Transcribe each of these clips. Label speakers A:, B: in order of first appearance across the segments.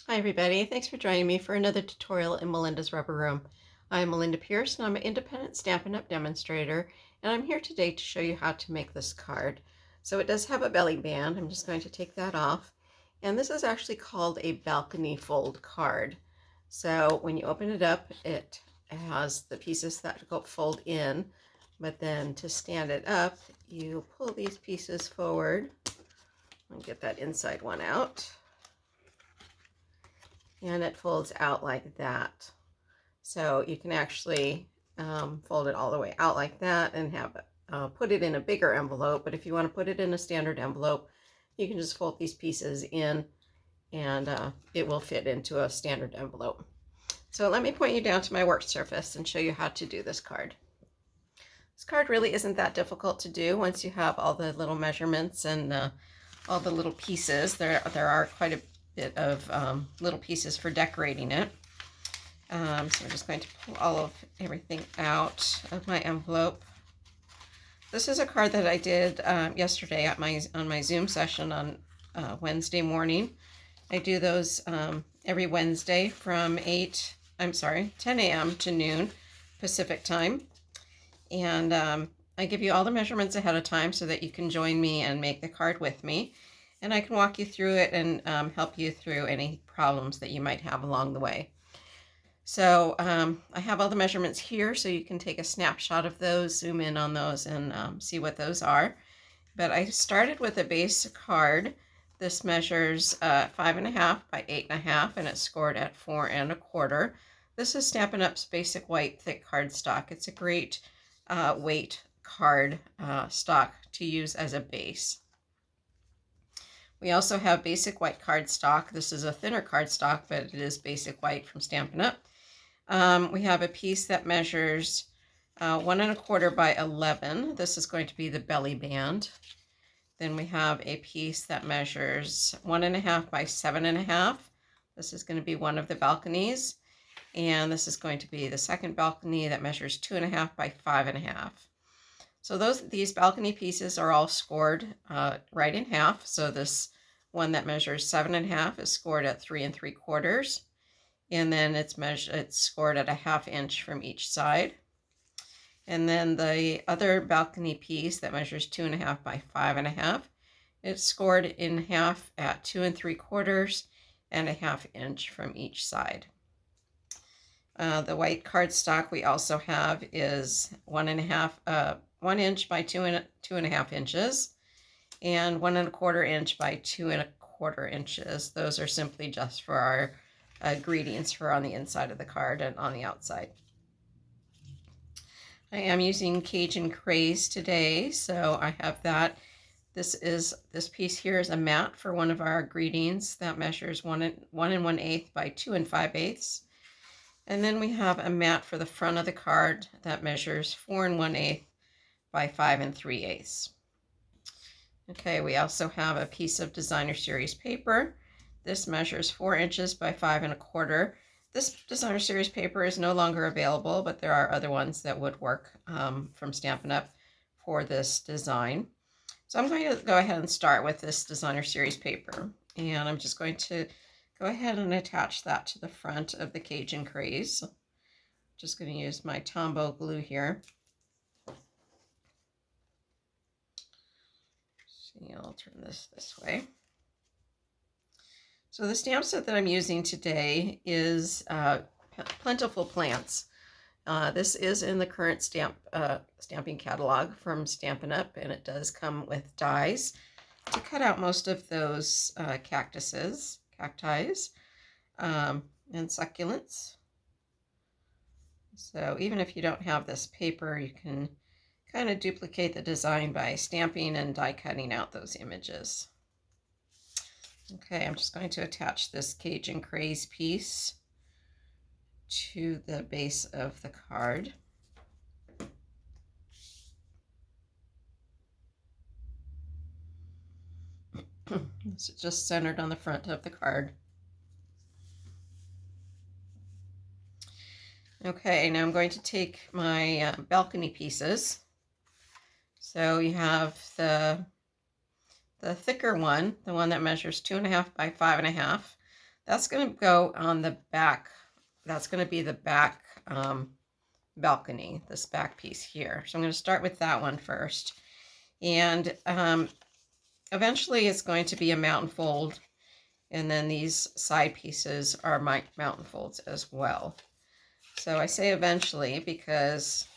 A: Hi everybody, thanks for joining me for another tutorial in Melinda's Rubber Room. I'm Melinda Pierce and I'm an independent Stampin' Up! Demonstrator, and I'm here today to show you how to make this card. So it does have a belly band. I'm just going to take that off, and this is actually called a balcony fold card. So when you open it up, it has the pieces that go fold in, but then to stand it up, you pull these pieces forward and get that inside one out. And it folds out like that. So you can actually fold it all the way out like that and have put it in a bigger envelope. But if you want to put it in a standard envelope, you can just fold these pieces in and it will fit into a standard envelope. So let me point you down to my work surface and show you how to do this card. This card really isn't that difficult to do once you have all the little measurements and all the little pieces. There are quite a bit of little pieces for decorating it. So I'm just going to pull everything out of my envelope. This is a card that I did yesterday at on my Zoom session on Wednesday morning. I do those every Wednesday from 10 a.m. to noon Pacific time. And I give you all the measurements ahead of time so that you can join me and make the card with me. And I can walk you through it and help you through any problems that you might have along the way. So I have all the measurements here so you can take a snapshot of those, zoom in on those, and see what those are. But I started with a base card. This measures 5.5 by 8.5 and it's scored at 4 1/4. This is Stampin' Up's Basic White Thick Cardstock. It's a great weight card stock to use as a base. We also have Basic White cardstock. This is a thinner cardstock, but it is Basic White from Stampin' Up. We have a piece that measures 1 1/4 by 11. This is going to be the belly band. Then we have a piece that measures 1.5 by 7.5. This is going to be one of the balconies. And this is going to be the second balcony that measures 2.5 by 5.5. So these balcony pieces are all scored right in half. So this one that measures 7.5 is scored at 3 3/4. And then it's scored at 1/2 inch from each side. And then the other balcony piece that measures 2.5 by 5.5, it's scored in half at 2 3/4 and 1/2 inch from each side. The white cardstock we also have is 1 inch by 2.5 inches and 1 1/4 inch by 2 1/4 inches. Those are simply just for our greetings for on the inside of the card and on the outside. I am using Cajun Craze today, so I have that. This piece here is a mat for one of our greetings that measures 1 1/8 by 2 5/8. And then we have a mat for the front of the card that measures 4 1/8 by 5 3/8. Okay, we also have a piece of Designer Series paper. This measures 4 inches by 5 1/4. This Designer Series paper is no longer available, but there are other ones that would work from Stampin' Up! For this design. So I'm going to go ahead and start with this Designer Series paper. And I'm just going to go ahead and attach that to the front of the Cajun Craze. Just going to use my Tombow glue here. See, I'll turn this way. So the stamp set that I'm using today is Plentiful Plants. This is in the current stamping catalog from Stampin' Up! And it does come with dies to cut out most of those cacti, and succulents. So even if you don't have this paper, you can kind of duplicate the design by stamping and die cutting out those images. Okay, I'm just going to attach this Cajun Craze piece to the base of the card. This is just centered on the front of the card. Okay, now I'm going to take my balcony pieces. So you have the thicker one, the one that measures 2.5 by 5.5. That's going to go on the back. That's going to be the back balcony, this back piece here. So I'm going to start with that one first. And eventually it's going to be a mountain fold. And then these side pieces are my mountain folds as well. So I say eventually because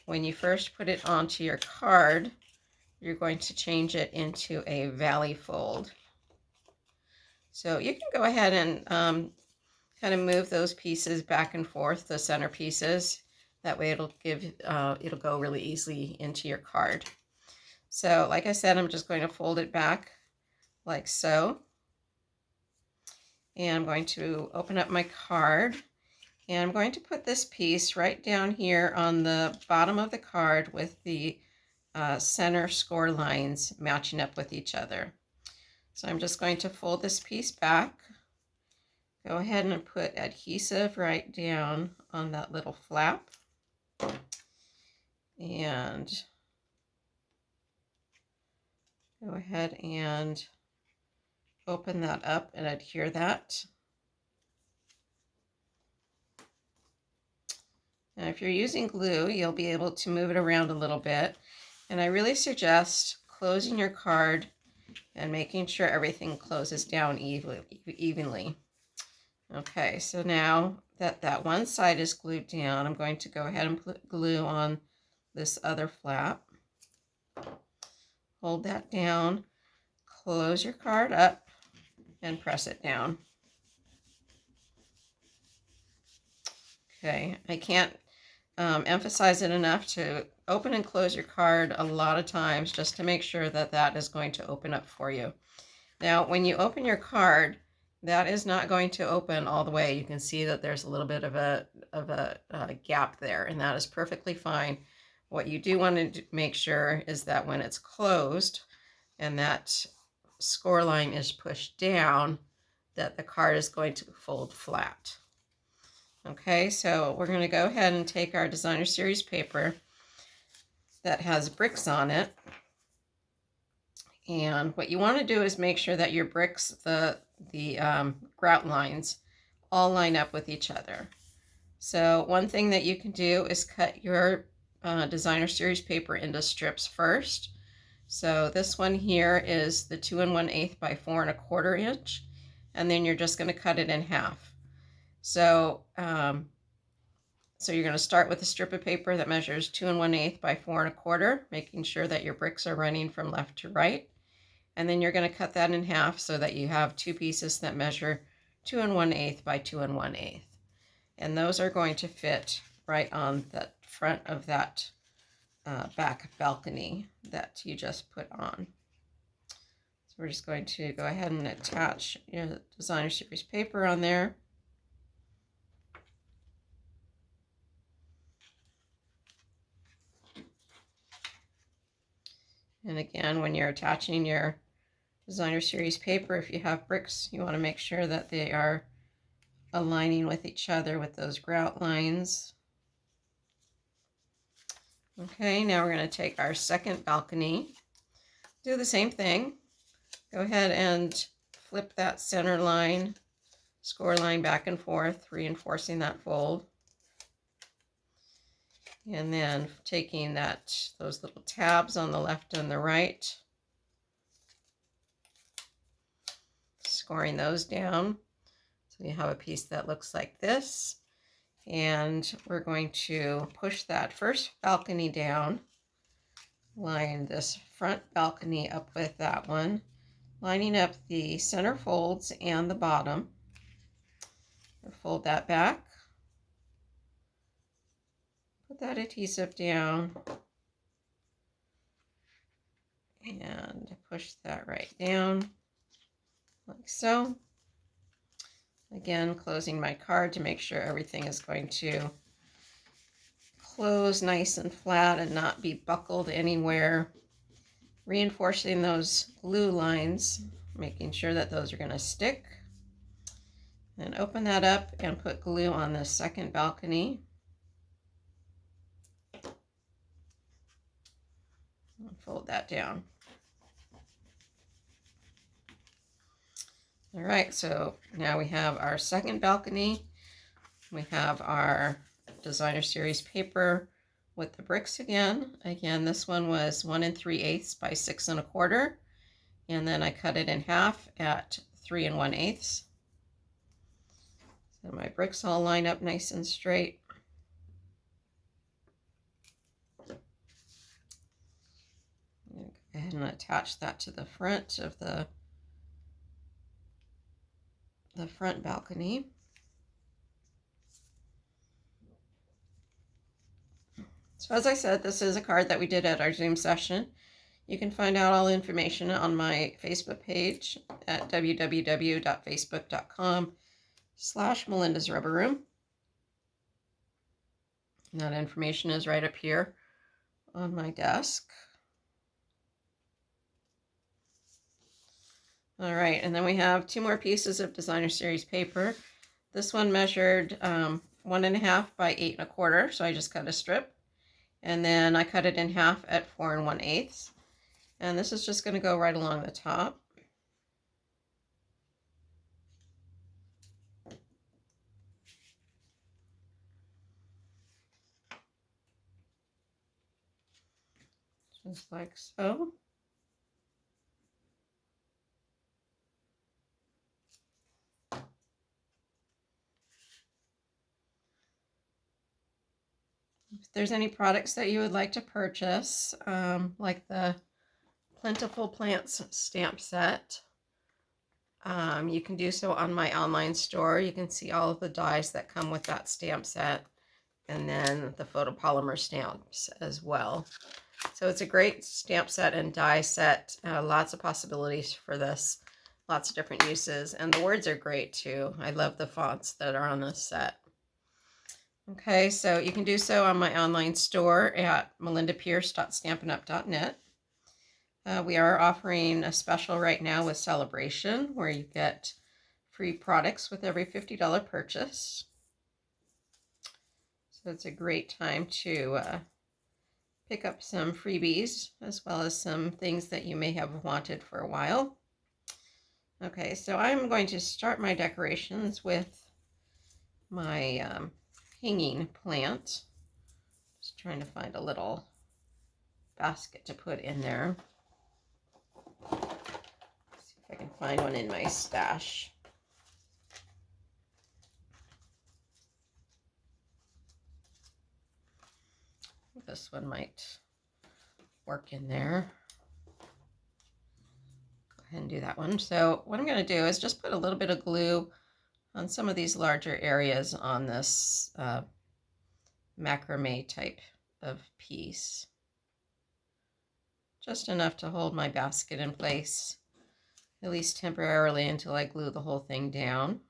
A: when you first put it onto your card, you're going to change it into a valley fold. So you can go ahead and kind of move those pieces back and forth, the center pieces. That way it'll go really easily into your card. So like I said, I'm just going to fold it back like so. And I'm going to open up my card. And I'm going to put this piece right down here on the bottom of the card with the center score lines matching up with each other. So I'm just going to fold this piece back. Go ahead and put adhesive right down on that little flap. And go ahead and open that up and adhere that. Now, if you're using glue, you'll be able to move it around a little bit. And I really suggest closing your card and making sure everything closes down evenly. Okay, so now that that one side is glued down, I'm going to go ahead and put glue on this other flap. Hold that down, close your card up, and press it down. Okay, I can't emphasize it enough to open and close your card a lot of times just to make sure that that is going to open up for you. Now, when you open your card, that is not going to open all the way. You can see that there's a little bit of a gap there, and that is perfectly fine. What you do want to make sure is that when it's closed and that score line is pushed down, that the card is going to fold flat. Okay, so we're going to go ahead and take our designer series paper that has bricks on it. And what you want to do is make sure that your bricks, the grout lines, all line up with each other. So one thing that you can do is cut your designer series paper into strips first. So this one here is the 2 1/8 by 4 1/4 inch, and then you're just going to cut it in half. So you're going to start with a strip of paper that measures 2 1/8 by 4 1/4, making sure that your bricks are running from left to right. And then you're going to cut that in half so that you have two pieces that measure 2 1/8 by 2 1/8. And those are going to fit right on the front of that back balcony that you just put on. So we're just going to go ahead and attach your designer series paper on there. And again, when you're attaching your designer series paper, if you have bricks, you want to make sure that they are aligning with each other with those grout lines. Okay, now we're going to take our second balcony, do the same thing. Go ahead and flip that center line, score line back and forth, reinforcing that fold. And then taking those little tabs on the left and the right, scoring those down. So you have a piece that looks like this. And we're going to push that first balcony down, line this front balcony up with that one, lining up the center folds and the bottom. Fold that back, put that adhesive down, and push that right down like so. Again, closing my card to make sure everything is going to close nice and flat and not be buckled anywhere. Reinforcing those glue lines, making sure that those are going to stick. And open that up and put glue on the second balcony. And fold that down. All right, so now we have our second balcony. We have our designer series paper with the bricks again. Again, this one was 1 3/8 by 6 1/4. And then I cut it in half at 3 1/8. So my bricks all line up nice and straight. I'm going to go ahead and attach that to the front of the front balcony. So as I said, this is a card that we did at our Zoom session. You can find out all the information on my Facebook page at www.facebook.com/Melinda's Rubber Room. And that information is right up here on my desk. All right, and then we have 2 more pieces of designer series paper. This one measured 1 1/2 by 8 1/4, so I just cut a strip. And then I cut it in half at 4 1/8. And this is just going to go right along the top. Just like so. If there's any products that you would like to purchase, like the Plentiful Plants stamp set, you can do so on my online store. You can see all of the dies that come with that stamp set, and then the photopolymer stamps as well. So it's a great stamp set and die set. Lots of possibilities for this. Lots of different uses. And the words are great too. I love the fonts that are on this set. Okay, so you can do so on my online store at melindapierce.stampinup.net. We are offering a special right now with Celebration where you get free products with every $50 purchase. So it's a great time to pick up some freebies as well as some things that you may have wanted for a while. Okay, so I'm going to start my decorations with my hanging plant. Just trying to find a little basket to put in there. See if I can find one in my stash. This one might work in there. Go ahead and do that one. So what I'm going to do is just put a little bit of glue on some of these larger areas on this macrame type of piece. Just enough to hold my basket in place, at least temporarily, until I glue the whole thing down.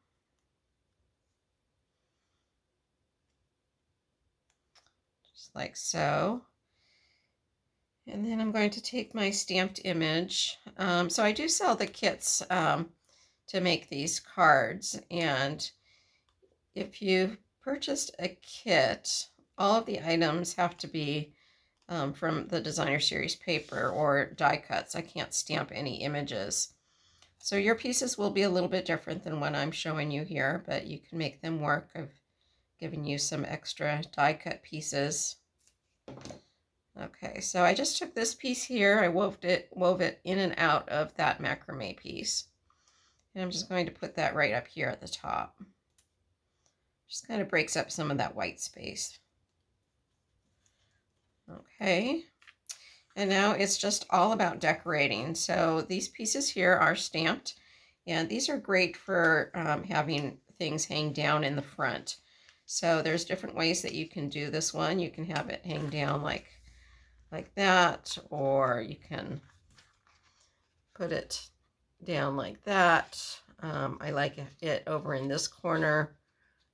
A: Just like so. And then I'm going to take my stamped image. So I do sell the kits to make these cards, and if you've purchased a kit, all of the items have to be from the designer series paper or die cuts. I can't stamp any images. So your pieces will be a little bit different than what I'm showing you here, but you can make them work. I've given you some extra die cut pieces. Okay, so I just took this piece here, I wove it in and out of that macrame piece. And I'm just going to put that right up here at the top. Just kind of breaks up some of that white space. Okay, and now it's just all about decorating. So these pieces here are stamped, and these are great for having things hang down in the front. So there's different ways that you can do this one. You can have it hang down like that, or you can put it down like that. I like it over in this corner,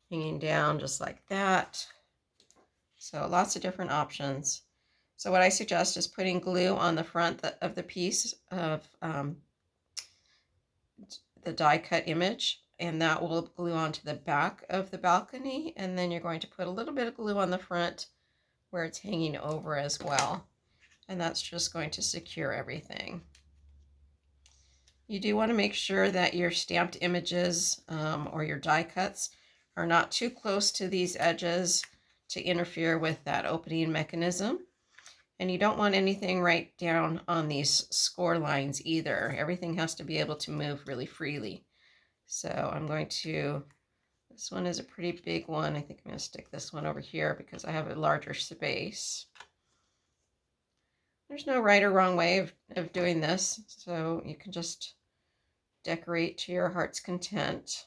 A: hanging down just like that. So lots of different options. So what I suggest is putting glue on the front of the piece of the die cut image, and that will glue onto the back of the balcony. And then you're going to put a little bit of glue on the front where it's hanging over as well. And that's just going to secure everything. You do want to make sure that your stamped images or your die cuts are not too close to these edges to interfere with that opening mechanism. And you don't want anything right down on these score lines either. Everything has to be able to move really freely. So I'm going to, this one is a pretty big one. I think I'm going to stick this one over here because I have a larger space. There's no right or wrong way of doing this, so you can just decorate to your heart's content.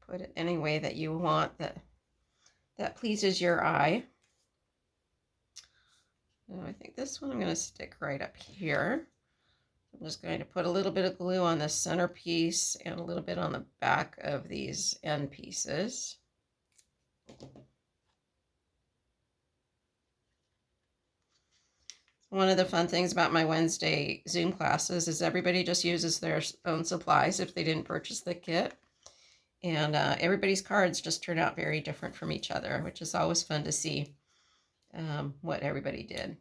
A: Put it any way that you want that pleases your eye. So I think this one I'm going to stick right up here. I'm just going to put a little bit of glue on the center piece and a little bit on the back of these end pieces. One of the fun things about my Wednesday Zoom classes is everybody just uses their own supplies if they didn't purchase the kit. And everybody's cards just turn out very different from each other, which is always fun to see what everybody did.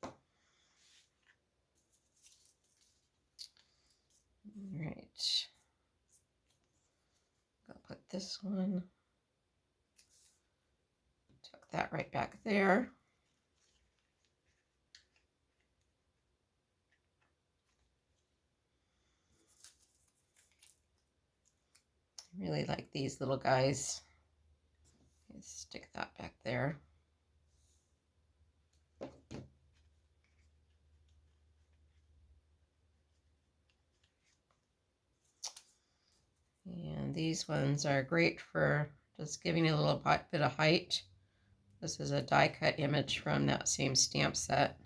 A: All right. I'll put this one. Tuck that right back there. I really like these little guys. Let's stick that back there. And these ones are great for just giving a little bit of height. This is a die cut image from that same stamp set.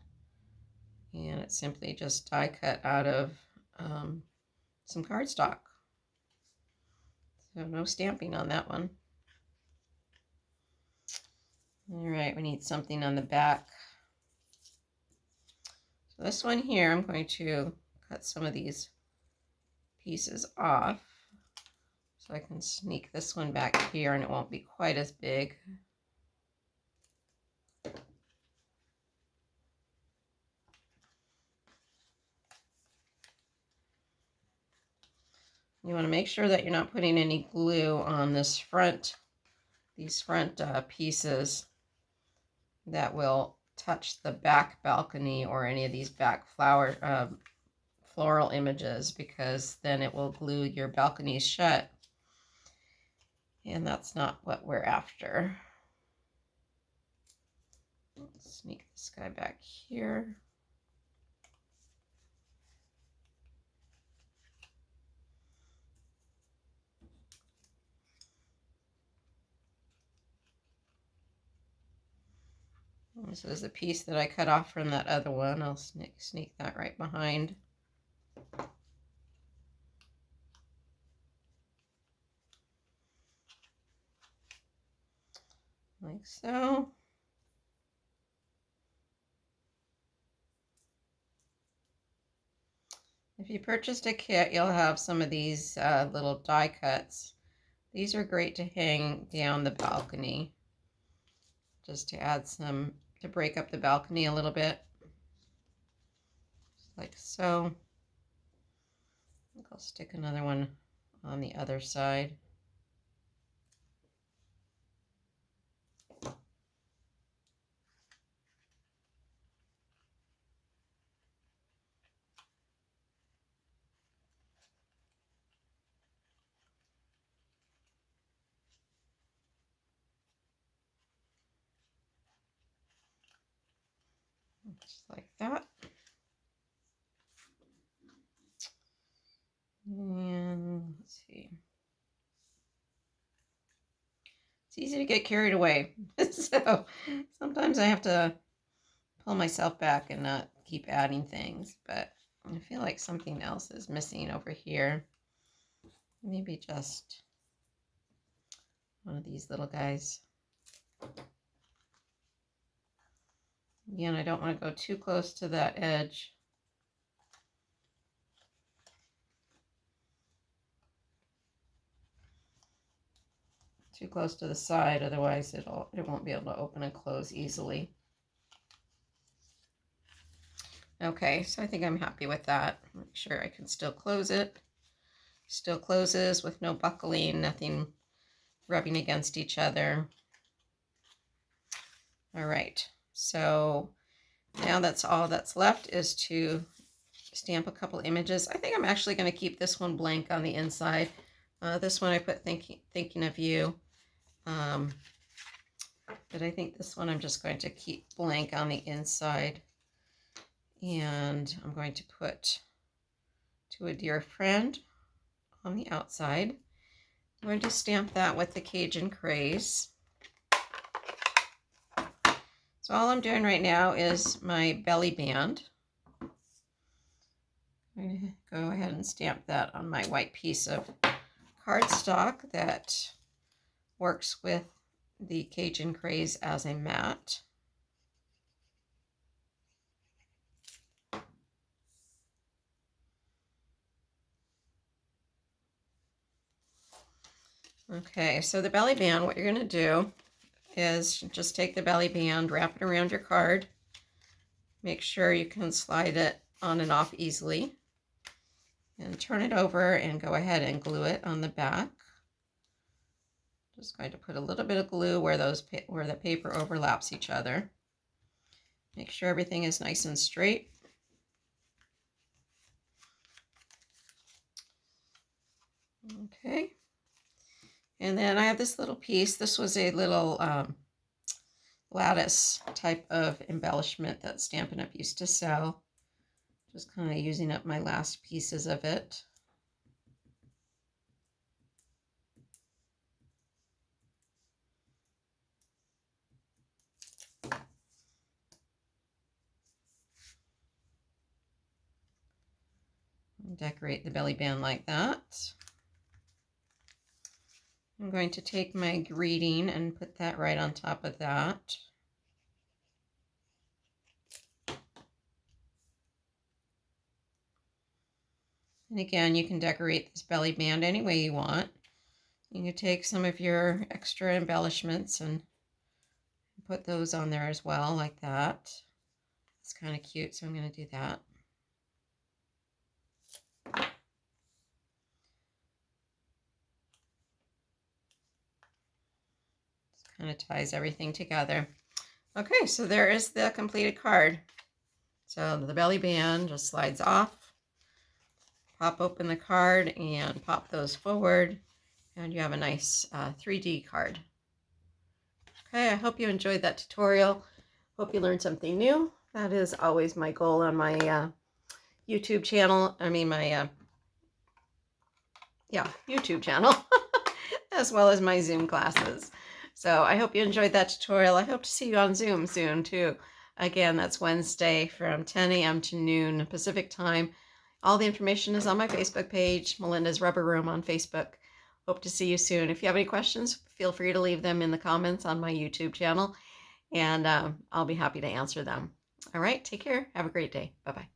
A: And it's simply just die cut out of some cardstock. So no stamping on that one. All right, we need something on the back. So this one here, I'm going to cut some of these pieces off so I can sneak this one back here and it won't be quite as big. You want to make sure that you're not putting any glue on this these front pieces that will touch the back balcony or any of these back floral images, because then it will glue your balconies shut. And that's not what we're after. Let's sneak this guy back here. This is the piece that I cut off from that other one. I'll sneak that right behind. Like so. If you purchased a kit, you'll have some of these little die cuts. These are great to hang down the balcony, just to add some, to break up the balcony a little bit. Just like so. I think I'll stick another one on the other side. Just like that. And let's see. It's easy to get carried away. So sometimes I have to pull myself back and not keep adding things, but I feel like something else is missing over here. Maybe just one of these little guys. Again, I don't want to go too close to that edge. Too close to the side, otherwise it won't be able to open and close easily. Okay, so I think I'm happy with that. Make sure I can still close it. Still closes with no buckling, nothing rubbing against each other. All right, so now that's all that's left is to stamp a couple images. I think I'm actually going to keep this one blank on the inside. This one I put thinking of you. But I think this one I'm just going to keep blank on the inside. And I'm going to put to a dear friend on the outside. I'm going to stamp that with the Cajun Craze. So all I'm doing right now is my belly band. I'm going to go ahead and stamp that on my white piece of cardstock that works with the Cajun Craze as a mat. Okay, so the belly band, what you're going to do is just take the belly band, wrap it around your card. Make sure you can slide it on and off easily. And turn it over and go ahead and glue it on the back. Just going to put a little bit of glue where the paper overlaps each other. Make sure everything is nice and straight. Okay. And then I have this little piece. This was a little lattice type of embellishment that Stampin' Up! Used to sell. Just kind of using up my last pieces of it. Decorate the belly band like that. I'm going to take my greeting and put that right on top of that. And again, you can decorate this belly band any way you want. You can take some of your extra embellishments and put those on there as well, like that. It's kind of cute, so I'm going to do that. Just kind of ties everything together. Okay, so there is the completed card. So the belly band just slides off. Pop open the card and pop those forward, and you have a nice 3D card. Okay, I hope you enjoyed that tutorial. Hope you learned something new. That is always my goal on my YouTube channel. I mean my YouTube channel, as well as my Zoom classes. So I hope you enjoyed that tutorial. I hope to see you on Zoom soon too. Again, that's Wednesday from 10 a.m. to noon Pacific time. All the information is on my Facebook page, Melinda's Rubber Room on Facebook. Hope to see you soon. If you have any questions, feel free to leave them in the comments on my YouTube channel, and I'll be happy to answer them. All right, take care. Have a great day. Bye-bye.